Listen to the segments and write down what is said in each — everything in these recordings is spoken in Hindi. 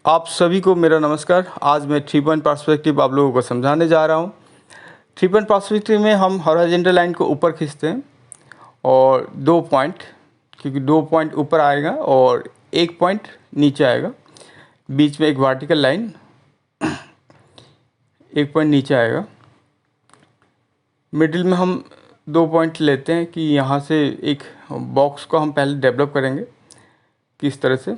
आप सभी को मेरा नमस्कार। आज मैं 3 पॉइंट पर्सपेक्टिव आप लोगों को समझाने जा रहा हूँ। 3 पॉइंट पर्सपेक्टिव में हम हॉरिजॉन्टल लाइन को ऊपर खींचते हैं और 2 पॉइंट, क्योंकि 2 पॉइंट ऊपर आएगा और 1 पॉइंट नीचे आएगा, बीच में एक वर्टिकल लाइन 1 पॉइंट नीचे आएगा। मिडिल में हम 2 पॉइंट लेते हैं कि यहाँ से एक बॉक्स को हम पहले डेवलप करेंगे किस तरह से।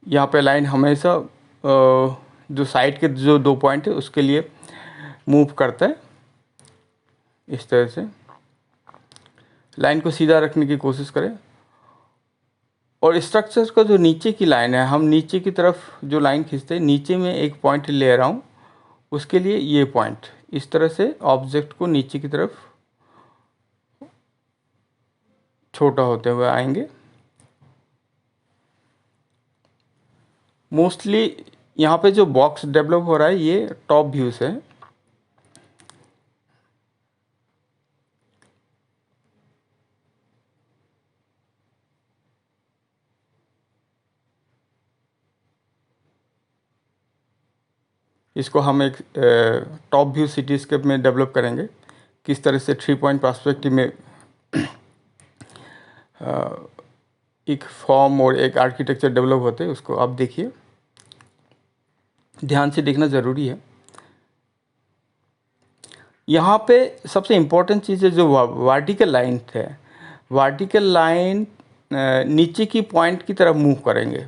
यहाँ पे लाइन हमेशा जो साइड के जो 2 पॉइंट है उसके लिए मूव करता है। इस तरह से लाइन को सीधा रखने की कोशिश करें। और स्ट्रक्चर का जो नीचे की लाइन है, हम नीचे की तरफ जो लाइन खींचते हैं, नीचे में एक पॉइंट ले रहा हूँ, उसके लिए ये पॉइंट इस तरह से ऑब्जेक्ट को नीचे की तरफ छोटा होते हुए आएंगे। मोस्टली यहाँ पे जो बॉक्स डेवलप हो रहा है ये टॉप व्यू से है। इसको हम एक टॉप व्यू सिटीस्केप में डेवलप करेंगे। किस तरह से 3 पॉइंट पर्सपेक्टिव में एक फॉर्म और एक आर्किटेक्चर डेवलप होते हैं, उसको आप देखिए, ध्यान से देखना ज़रूरी है। यहाँ पे सबसे इम्पोर्टेंट चीज़ है जो वर्टिकल लाइन है। वर्टिकल लाइन नीचे की पॉइंट की तरफ मूव करेंगे।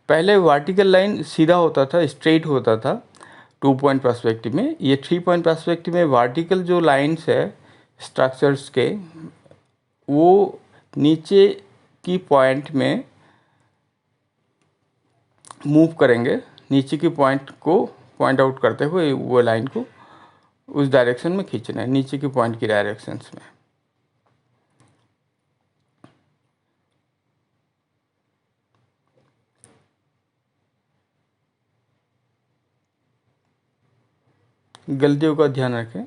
पहले वर्टिकल लाइन सीधा होता था, स्ट्रेट होता था 2 पॉइंट पर्सपेक्टिव में। ये 3 पॉइंट पर्सपेक्टिव में वर्टिकल जो लाइंस है स्ट्रक्चर्स के, वो नीचे की पॉइंट में मूव करेंगे। नीचे की पॉइंट को पॉइंट आउट करते हुए वो लाइन को उस डायरेक्शन में खींचना है, नीचे की पॉइंट की डायरेक्शंस में। गलतियों का ध्यान रखें।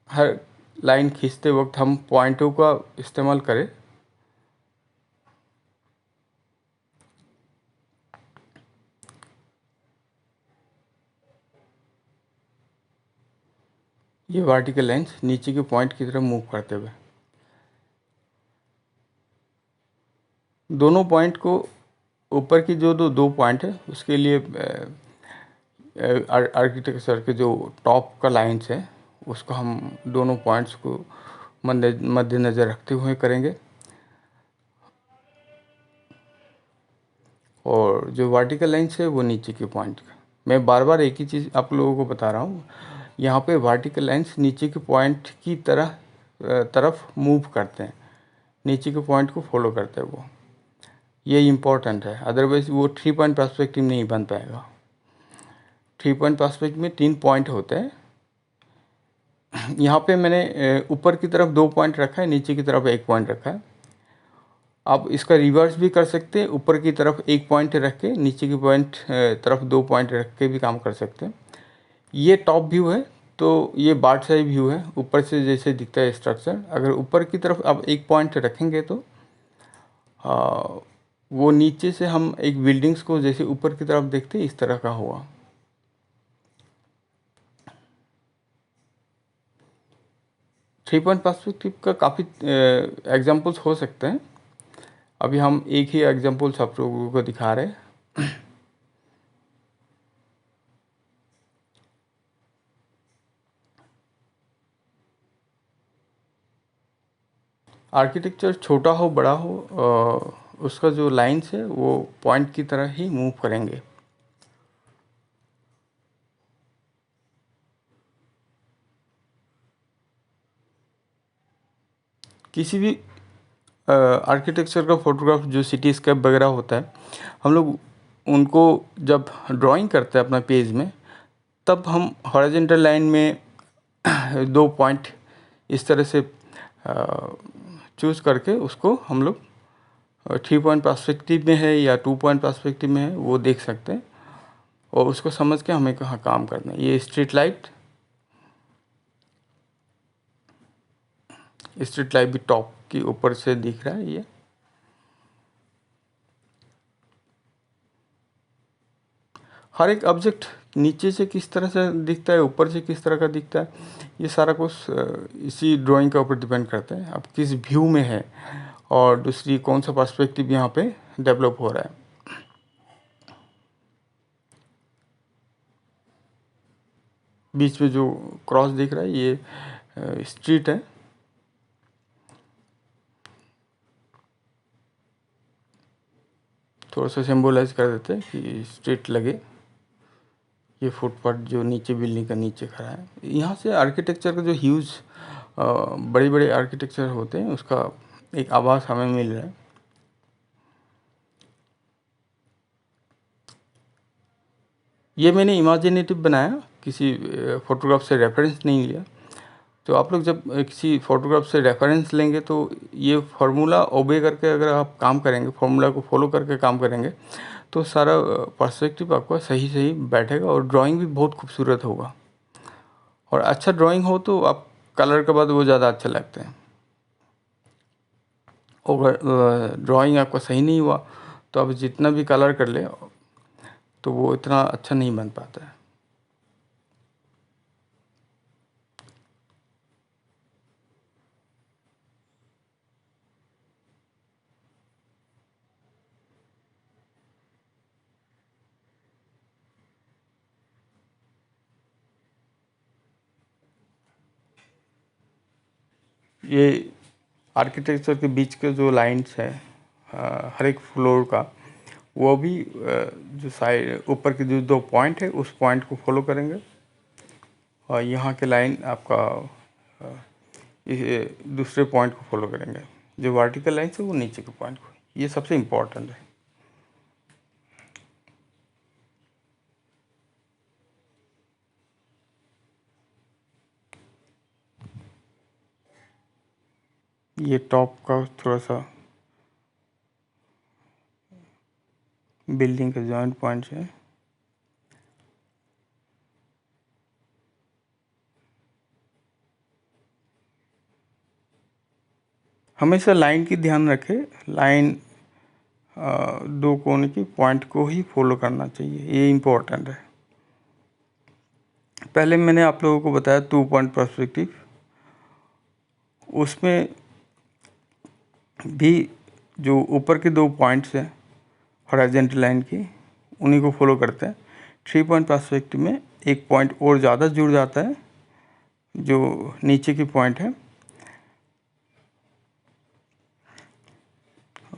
हर लाइन खींचते वक्त हम पॉइंटों का इस्तेमाल करें। ये वर्टिकल लाइंस नीचे के पॉइंट की तरफ मूव करते हुए, दोनों पॉइंट को, ऊपर की जो दो पॉइंट है उसके लिए आर्किटेक्चर के जो टॉप का लाइंस है उसको हम दोनों पॉइंट्स को मद्देनज़र रखते हुए करेंगे। और जो वर्टिकल लाइंस है वो नीचे के पॉइंट का। मैं बार बार एक ही चीज़ आप लोगों को बता रहा हूँ, यहाँ पे वर्टिकल लाइंस नीचे के पॉइंट की तरफ मूव करते हैं, नीचे के पॉइंट को फॉलो करते हैं वो। ये इम्पोर्टेंट है, अदरवाइज वो 3 पॉइंट पर्सपेक्टिव नहीं बन पाएगा। 3 पॉइंट पर्सपेक्टिव में 3 पॉइंट होते हैं। यहाँ पे मैंने ऊपर की तरफ 2 पॉइंट रखा है, नीचे की तरफ 1 पॉइंट रखा है। आप इसका रिवर्स भी कर सकते हैं, ऊपर की तरफ 1 पॉइंट रख के नीचे की पॉइंट तरफ 2 पॉइंट रख के भी काम कर सकते हैं। ये टॉप व्यू है, तो ये बर्ड्स आई व्यू है, ऊपर से जैसे दिखता है स्ट्रक्चर। अगर ऊपर की तरफ आप 1 पॉइंट रखेंगे तो वो नीचे से हम एक बिल्डिंग्स को जैसे ऊपर की तरफ देखते हैं इस तरह का हुआ। थ्री पॉइंट पर्सपेक्टिव का काफ़ी एग्जाम्पल्स हो सकते हैं। अभी हम एक ही एग्जाम्पल्स आप लोगों को दिखा रहे हैं। आर्किटेक्चर छोटा हो बड़ा हो, उसका जो लाइंस है वो पॉइंट की तरह ही मूव करेंगे। किसी भी आर्किटेक्चर का फोटोग्राफ जो सिटीस्केप वगैरह होता है, हम लोग उनको जब ड्राइंग करते हैं अपना पेज में, तब हम हॉरिजॉन्टल लाइन में 2 पॉइंट इस तरह से चूज़ करके उसको हम लोग 3 पॉइंट पर्सपेक्टिव में है या 2 पॉइंट पर्सपेक्टिव में है वो देख सकते हैं, और उसको समझ के हमें कहाँ काम करना है। ये स्ट्रीट लाइट स्ट्रीट लाइट भी टॉप के ऊपर से दिख रहा है। ये हर एक ऑब्जेक्ट नीचे से किस तरह से दिखता है, ऊपर से किस तरह का दिखता है, ये सारा कुछ इसी ड्राइंग के ऊपर डिपेंड करता है आप किस व्यू में है और दूसरी कौन सा पर्सपेक्टिव यहाँ पे डेवलप हो रहा है। बीच में जो क्रॉस दिख रहा है ये स्ट्रीट है। थोड़ा सा सिंबलाइज कर देते हैं कि स्ट्रीट लगे। ये फुटपाथ जो नीचे बिल्डिंग का नीचे खड़ा है, यहाँ से आर्किटेक्चर का जो ह्यूज बड़े बड़े आर्किटेक्चर होते हैं उसका एक आभास हमें मिल रहा है। ये मैंने इमेजिनेटिव बनाया, किसी फोटोग्राफ से रेफरेंस नहीं लिया। तो आप लोग जब किसी फोटोग्राफ से रेफरेंस लेंगे तो ये फार्मूला ओबे करके अगर आप काम करेंगे, फार्मूला को फॉलो करके काम करेंगे तो सारा पर्सपेक्टिव आपका सही सही बैठेगा और ड्राइंग भी बहुत खूबसूरत होगा। और अच्छा ड्राइंग हो तो आप कलर के बाद वो ज़्यादा अच्छे लगते हैं। और ड्राइंग आपका सही नहीं हुआ तो आप जितना भी कलर कर ले तो वो इतना अच्छा नहीं बन पाता है। ये आर्किटेक्चर के बीच के जो लाइंस है हर एक फ्लोर का, वो भी जो साइड ऊपर के जो दो पॉइंट है उस पॉइंट को फॉलो करेंगे। और यहाँ के लाइन आपका ये दूसरे पॉइंट को फॉलो करेंगे। जो वर्टिकल लाइन है वो नीचे के पॉइंट को, ये सबसे इम्पोर्टेंट है। ये टॉप का थोड़ा सा बिल्डिंग का जॉइंट पॉइंट है। हमेशा लाइन की ध्यान रखें, लाइन दो कोने की पॉइंट को ही फॉलो करना चाहिए, ये इम्पोर्टेंट है। पहले मैंने आप लोगों को बताया 2 पॉइंट पर्सपेक्टिव, उसमें भी जो ऊपर के 2 पॉइंट्स हैं हॉरिजॉन्टल लाइन की, उन्हीं को फॉलो करते हैं। 3 पॉइंट पर्सपेक्टिव में एक पॉइंट और ज़्यादा जुड़ जाता है जो नीचे की पॉइंट है।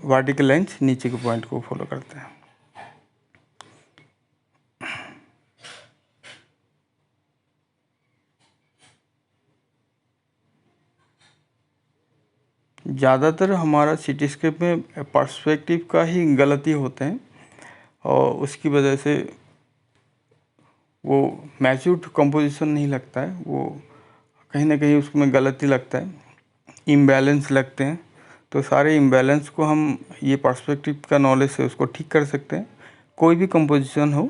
वर्टिकल लाइन्स नीचे के पॉइंट को फॉलो करते हैं। ज़्यादातर हमारा सिटीस्केप में पर्सपेक्टिव का ही गलती होते हैं और उसकी वजह से वो मैच्योर्ड कंपोजिशन नहीं लगता है, वो कहीं ना कहीं उसमें गलती लगता है, इम्बैलेंस लगते हैं। तो सारे इम्बैलेंस को हम ये पर्सपेक्टिव का नॉलेज से उसको ठीक कर सकते हैं। कोई भी कंपोजिशन हो,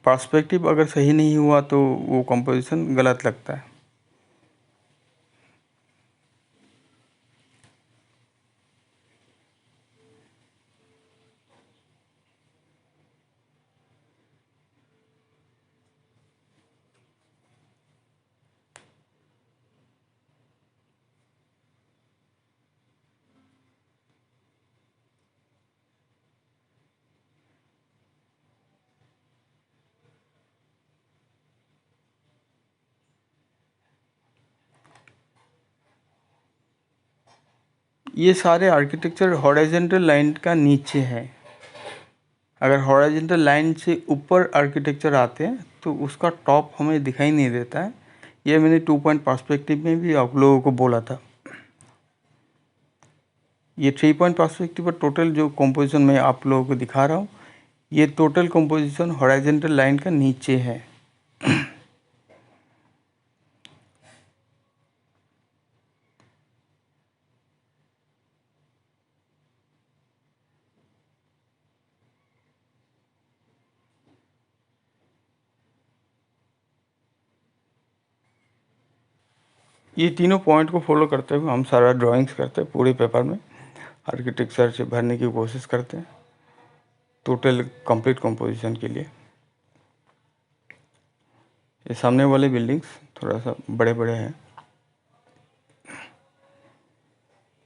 पर्सपेक्टिव अगर सही नहीं हुआ तो वो कंपोजिशन गलत लगता है। ये सारे आर्किटेक्चर हॉरिजॉन्टल लाइन का नीचे है। अगर हॉरिजॉन्टल लाइन से ऊपर आर्किटेक्चर आते हैं तो उसका टॉप हमें दिखाई नहीं देता है। ये मैंने 2 पॉइंट पर्सपेक्टिव में भी आप लोगों को बोला था। ये 3 पॉइंट पर्सपेक्टिव पर टोटल जो कंपोजिशन मैं आप लोगों को दिखा रहा हूँ, ये टोटल कंपोजिशन हॉरिजॉन्टल लाइन का नीचे है। ये तीनों पॉइंट को फॉलो करते हुए हम सारा ड्राइंग्स करते हैं, पूरे पेपर में आर्किटेक्चर से भरने की कोशिश करते हैं टोटल कंप्लीट कंपोजिशन के लिए। ये सामने वाले बिल्डिंग्स थोड़ा सा बड़े बड़े हैं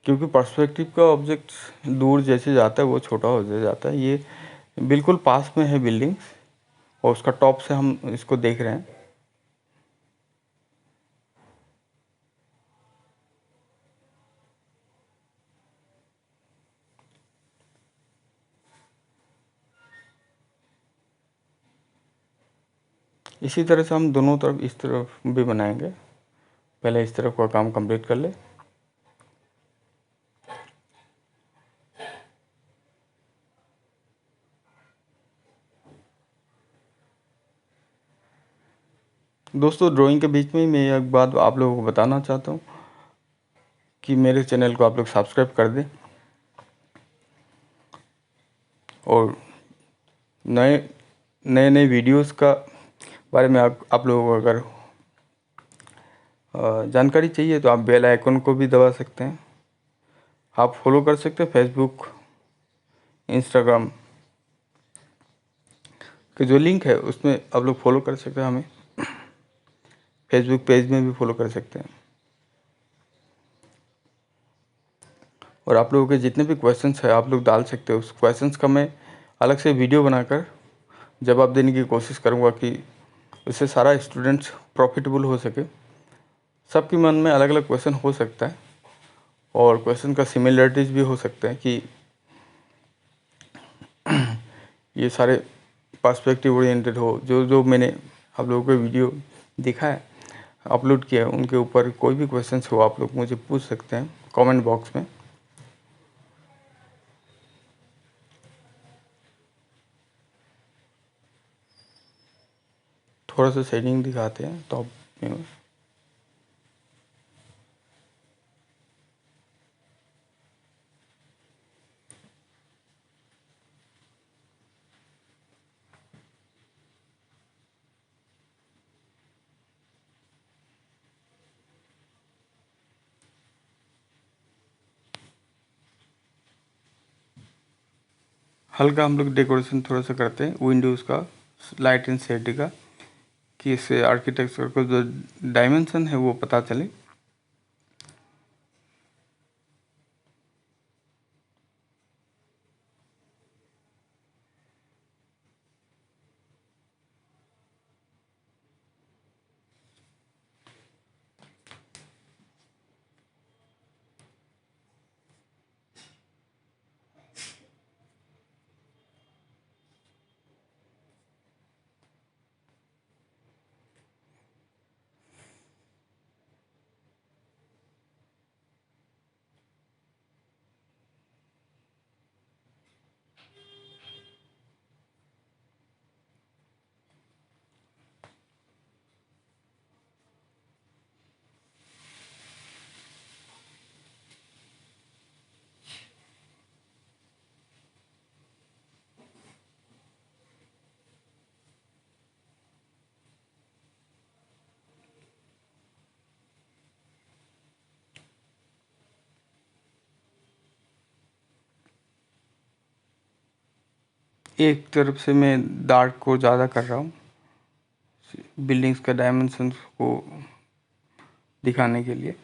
क्योंकि पर्सपेक्टिव का ऑब्जेक्ट दूर जैसे जाता है वो छोटा हो जाता है। ये बिल्कुल पास में है बिल्डिंग्स और उसका टॉप से हम इसको देख रहे हैं। इसी तरह से हम दोनों तरफ इस तरफ भी बनाएंगे। पहले इस तरफ का काम कंप्लीट कर ले। दोस्तों ड्राइंग के बीच में ही मैं एक बात आप लोगों को बताना चाहता हूँ कि मेरे चैनल को आप लोग सब्सक्राइब कर दें और नए नए नए वीडियोस का बारे में आप लोगों को अगर जानकारी चाहिए तो आप बेल आइकन को भी दबा सकते हैं। आप फॉलो कर सकते हैं फेसबुक, इंस्टाग्राम के जो लिंक है उसमें आप लोग फॉलो कर सकते हैं। हमें फेसबुक पेज में भी फॉलो कर सकते हैं। और आप लोगों के जितने भी क्वेश्चंस है आप लोग डाल सकते हो। उस क्वेश्चंस का मैं अलग से वीडियो बनाकर जवाब देने की कोशिश करूँगा कि उससे सारा स्टूडेंट्स प्रॉफिटेबल हो सके। सबके मन में अलग अलग क्वेश्चन हो सकता है और क्वेश्चन का सिमिलरिटीज़ भी हो सकते हैं कि ये सारे पर्सपेक्टिव ओरिएंटेड हो। जो जो मैंने आप लोगों को वीडियो दिखा है, अपलोड किया है, उनके ऊपर कोई भी क्वेश्चंस हो आप लोग मुझे पूछ सकते हैं कमेंट बॉक्स में। थोड़ा सा शेडिंग दिखाते हैं टॉप में। हल्का हम लोग डेकोरेशन थोड़ा सा करते हैं विंडोज़ का, लाइट एंड शेड का, कि इससे आर्किटेक्चर को जो डायमेंशन है वो पता चले। एक तरफ से मैं डार्क को ज़्यादा कर रहा हूँ बिल्डिंग्स का डायमेंशंस को दिखाने के लिए।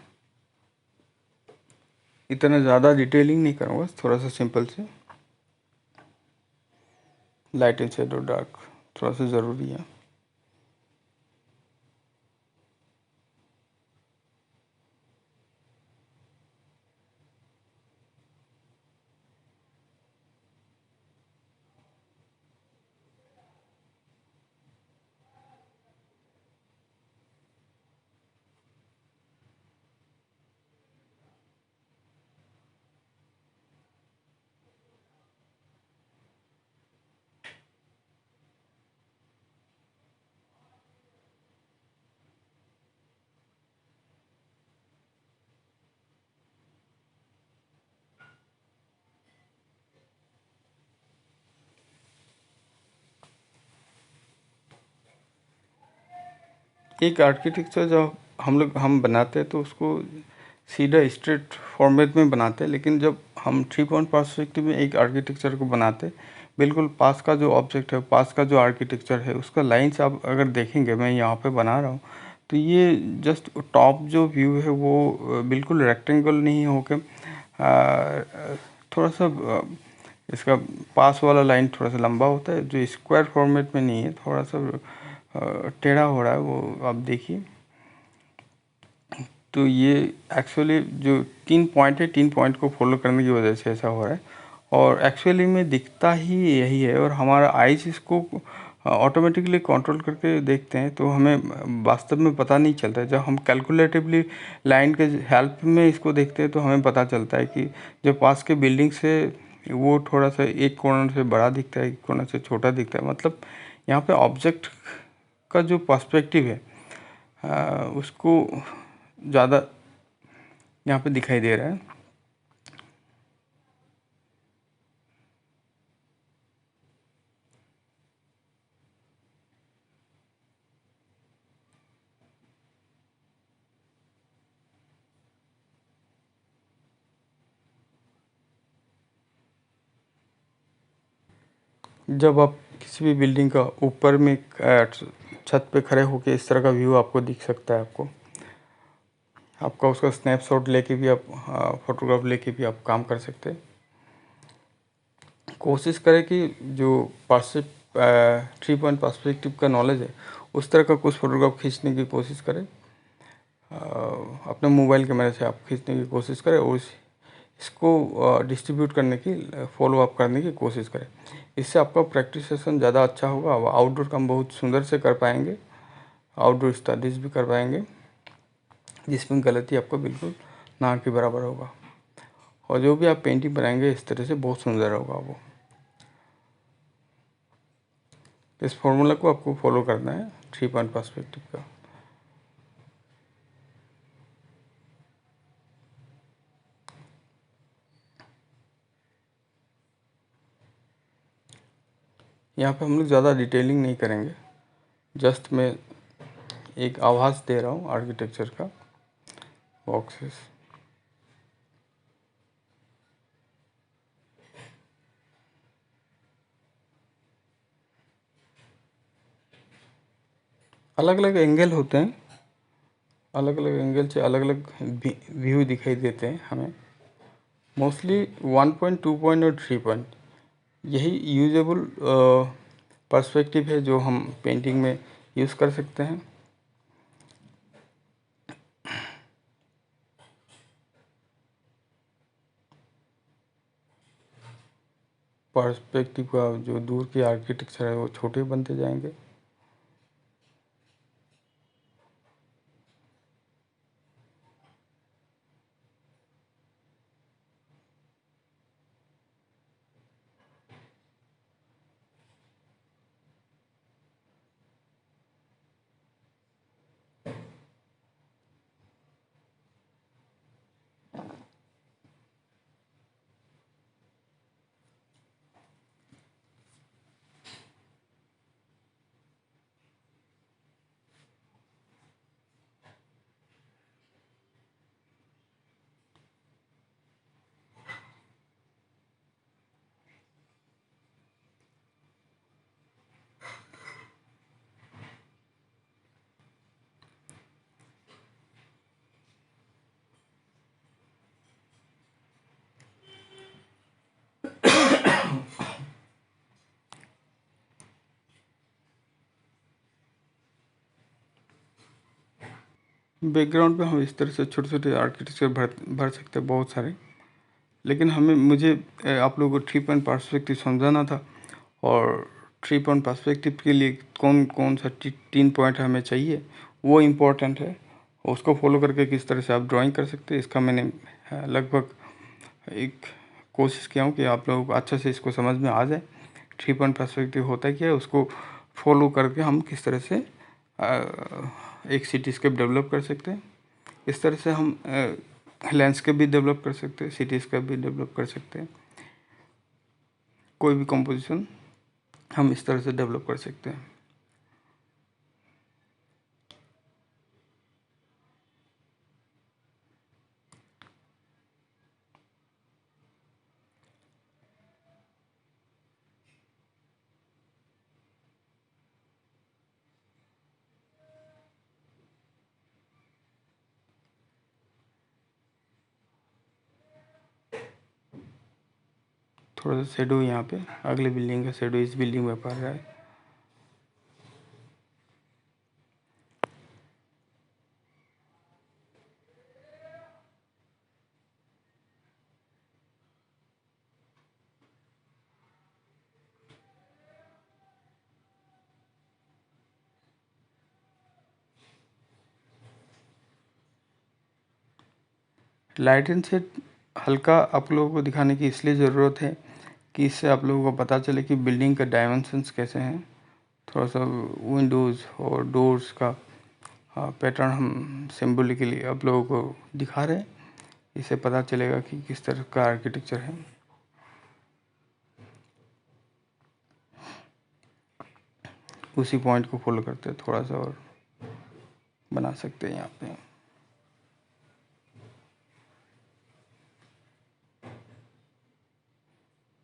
इतना ज़्यादा डिटेलिंग नहीं करूँगा, थोड़ा सा सिंपल से लाइट एंड शेडो डार्क थोड़ा सा ज़रूरी है। एक आर्किटेक्चर जब हम बनाते हैं तो उसको सीधा स्ट्रेट फॉर्मेट में बनाते हैं, लेकिन जब हम 3 पॉइंट पर्सपेक्टिव में एक आर्किटेक्चर को बनाते, बिल्कुल पास का जो ऑब्जेक्ट है, पास का जो आर्किटेक्चर है, उसका लाइन्स आप अगर देखेंगे, मैं यहाँ पे बना रहा हूँ, तो ये जस्ट टॉप जो व्यू है वो बिल्कुल रेक्टेंगल नहीं होके थोड़ा सा इसका पास वाला लाइन थोड़ा सा लंबा होता है, जो स्क्वायर फॉर्मेट में नहीं है, थोड़ा सा टेढ़ा हो रहा है, वो आप देखिए। तो ये एक्चुअली जो 3 पॉइंट है, 3 पॉइंट को फॉलो करने की वजह से ऐसा हो रहा है, और एक्चुअली में दिखता ही यही है, और हमारा आइज इसको ऑटोमेटिकली कंट्रोल करके देखते हैं, तो हमें वास्तव में पता नहीं चलता है। जब हम कैलकुलेटिवली लाइन के हेल्प में इसको देखते हैं तो हमें पता चलता है कि जो पास के बिल्डिंग से वो थोड़ा सा एक कॉर्नर से बड़ा दिखता है, एक कॉर्नर से छोटा दिखता है। मतलब यहाँ पे ऑब्जेक्ट का जो पर्सपेक्टिव है उसको ज़्यादा यहाँ पे दिखाई दे रहा है। जब आप किसी भी बिल्डिंग का ऊपर में छत पे खड़े होके इस तरह का व्यू आपको दिख सकता है, आपका उसका स्नैपशॉट लेके भी आप फोटोग्राफ लेके भी आप काम कर सकते हैं। कोशिश करें कि जो 3 पॉइंट पर्सपेक्टिव का नॉलेज है, उस तरह का कुछ फोटोग्राफ खींचने की कोशिश करें। अपने मोबाइल कैमरे से आप खींचने की कोशिश करें, और इसको डिस्ट्रीब्यूट करने की, फॉलो अप करने की कोशिश करें। इससे आपका प्रैक्टिस सेशन ज़्यादा अच्छा होगा। आप आउटडोर काम बहुत सुंदर से कर पाएंगे, आउटडोर स्टडीज़ भी कर पाएंगे, जिसमें गलती आपको बिल्कुल ना के बराबर होगा, और जो भी आप पेंटिंग बनाएंगे इस तरह से बहुत सुंदर होगा वो। इस फॉर्मूला को आपको फॉलो करना है 3 पॉइंट पर्सपेक्टिव का। यहाँ पे हम लोग ज़्यादा डिटेलिंग नहीं करेंगे, जस्ट मैं एक आभास दे रहा हूँ आर्किटेक्चर का, बॉक्सेस। अलग अलग एंगल होते हैं, अलग अलग एंगल से अलग अलग व्यू दिखाई देते हैं हमें। मोस्टली 1 पॉइंट, 2 पॉइंट और 3 पॉइंट यही यूजेबल पर्सपेक्टिव है जो हम पेंटिंग में यूज़ कर सकते हैं। पर्सपेक्टिव का जो दूर की आर्किटेक्चर है वो छोटे बनते जाएंगे। बैकग्राउंड पे हम इस तरह से छोटे छोटे आर्किटेक्चर भर सकते हैं बहुत सारे, लेकिन मुझे आप लोगों को 3 पॉइंट पर्सपेक्टिव समझाना था, और 3 पॉइंट पर्सपेक्टिव के लिए कौन कौन सा 3 पॉइंट हमें चाहिए वो इम्पोर्टेंट है। उसको फॉलो करके किस तरह से आप ड्राइंग कर सकते हैं, इसका मैंने लगभग एक कोशिश किया हूँ कि आप लोगों को अच्छे से इसको समझ में आ जाए। 3 पॉइंट पर्सपेक्टिव होता क्या है, उसको फॉलो करके हम किस तरह से एक सिटीस्केप डेवलप कर सकते हैं। इस तरह से हम लैंडस्केप भी डेवलप कर सकते हैं, सिटीस्केप भी डेवलप कर सकते हैं। कोई भी कंपोजिशन हम इस तरह से डेवलप कर सकते हैं। थोड़ा सा शेडो यहाँ पे, अगले बिल्डिंग का शेडो इस बिल्डिंग में पड़ रहा है। लाइट एंड शेड हल्का आप लोगों को दिखाने की इसलिए ज़रूरत है कि इससे आप लोगों को पता चले कि बिल्डिंग का डायमेंशंस कैसे हैं। थोड़ा सा विंडोज़ और डोर्स का पैटर्न हम सिम्बॉलिकली आप लोगों को दिखा रहे हैं। इससे पता चलेगा कि किस तरह का आर्किटेक्चर है। उसी पॉइंट को फॉलो करते हैं, थोड़ा सा और बना सकते हैं यहाँ पे।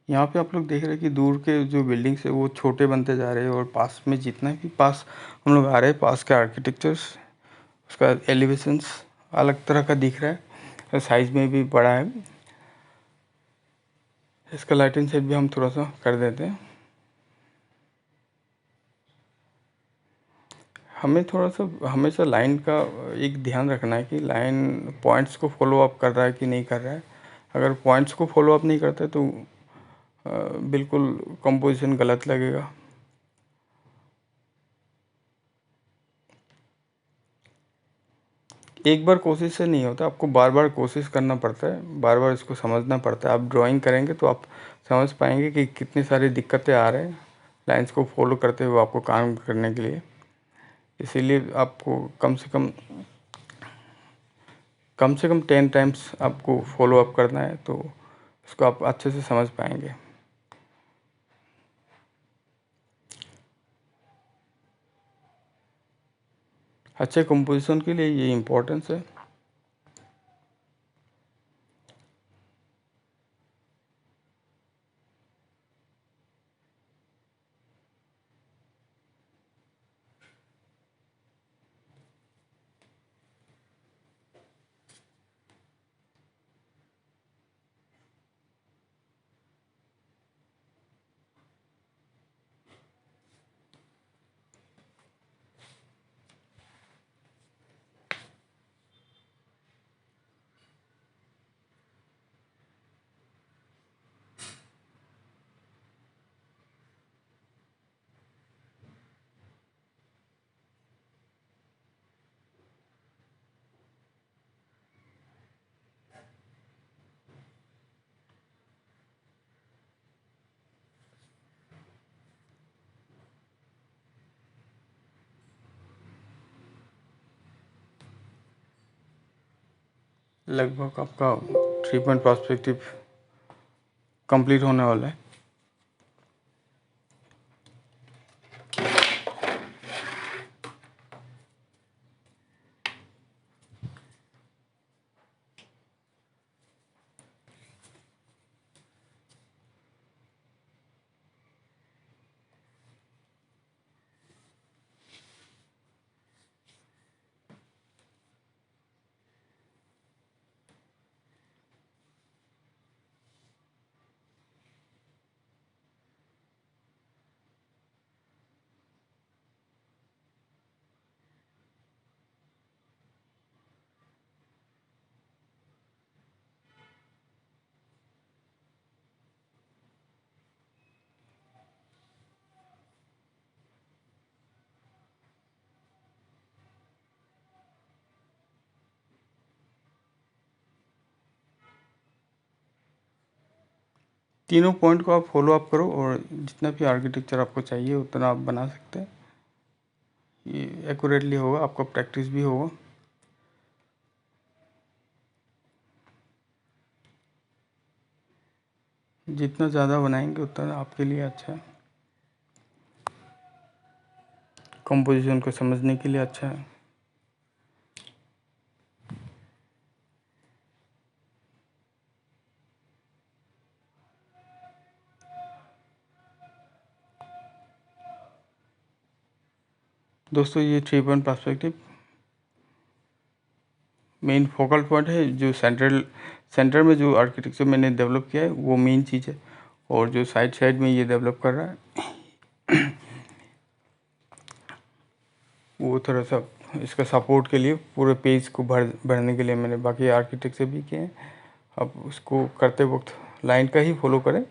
यहाँ पे आप लोग देख रहे हैं कि दूर के जो बिल्डिंग्स है वो छोटे बनते जा रहे हैं, और पास में जितना भी पास हम लोग आ रहे हैं, पास के आर्किटेक्चर्स, उसका एलिवेशंस अलग तरह का दिख रहा है, साइज में भी बड़ा है। इसका लाइटिंग सेट भी हम थोड़ा सा कर देते हैं। हमें थोड़ा सा हमेशा लाइन का एक ध्यान रखना है कि लाइन पॉइंट्स को फॉलो अप कर रहा है कि नहीं कर रहा है। अगर पॉइंट्स को फॉलो अप नहीं करता है तो बिल्कुल कंपोजिशन गलत लगेगा। एक बार कोशिश से नहीं होता, आपको बार बार कोशिश करना पड़ता है, बार बार इसको समझना पड़ता है। आप ड्राइंग करेंगे तो आप समझ पाएंगे कि कितनी सारी दिक्कतें आ रहे हैं लाइंस को फॉलो करते हुए आपको काम करने के लिए। इसीलिए आपको कम से कम 10 टाइम्स आपको फॉलो अप करना है, तो इसको आप अच्छे से समझ पाएंगे। अच्छे कंपोजिशन के लिए ये इम्पोर्टेंस है। लगभग आपका 3 पॉइंट पर्सपेक्टिव कंप्लीट होने वाला है। तीनों पॉइंट को आप फॉलो अप करो, और जितना भी आर्किटेक्चर आपको चाहिए उतना आप बना सकते हैं। ये एक्यूरेटली होगा, आपका प्रैक्टिस भी होगा। जितना ज़्यादा बनाएंगे उतना आपके लिए अच्छा है, कंपोजिशन को समझने के लिए अच्छा है। दोस्तों, ये 3 point perspective main focal point है। जो सेंटर में जो आर्किटेक्चर मैंने डेवलप किया है वो मेन चीज़ है, और जो साइड साइड में ये डेवलप कर रहा है वो थोड़ा सा इसका सपोर्ट के लिए पूरे पेज को भरने के लिए मैंने बाकी आर्किटेक्चर भी किए हैं। अब उसको करते वक्त लाइन का ही फॉलो करें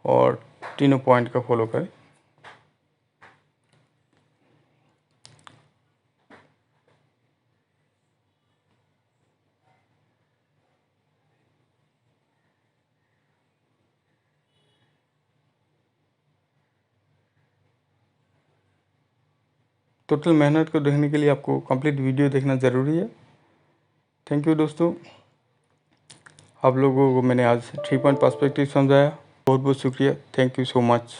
और तीनों पॉइंट का फॉलो करें। टोटल मेहनत को देखने के लिए आपको कंप्लीट वीडियो देखना ज़रूरी है। थैंक यू दोस्तों, आप लोगों को मैंने आज 3 पॉइंट पर्सपेक्टिव समझाया। बहुत बहुत शुक्रिया। Thank you so much.